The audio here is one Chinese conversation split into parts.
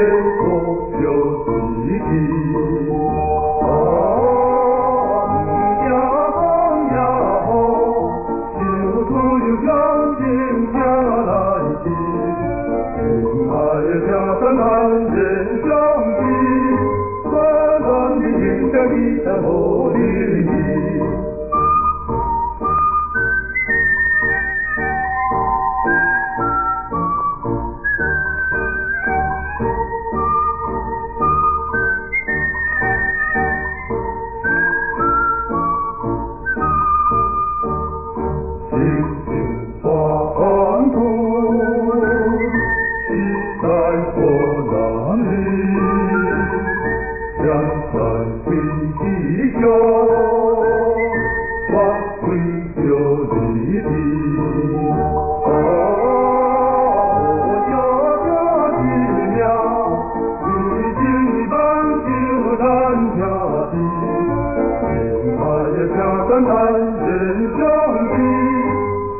所有记忆。难人相比，短短的影响你在我里。星星黄土，在我那里，两山并起脚，万水流离地。家家的苗，已经半就难家的，家山难人相比，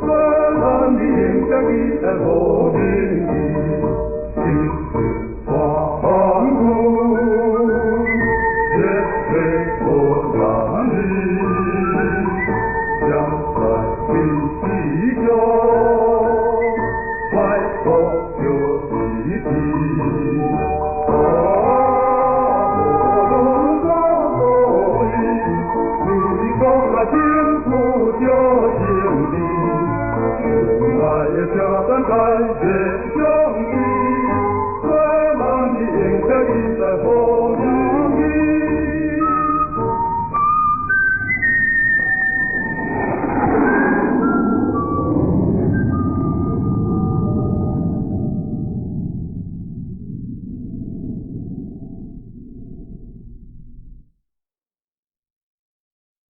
短短的影响你在我心里。星星黄土，热水我那里，两山并起脚，外国有一地。幸福就幸福，爱家山感谢兄弟，快乐的迎接你在后。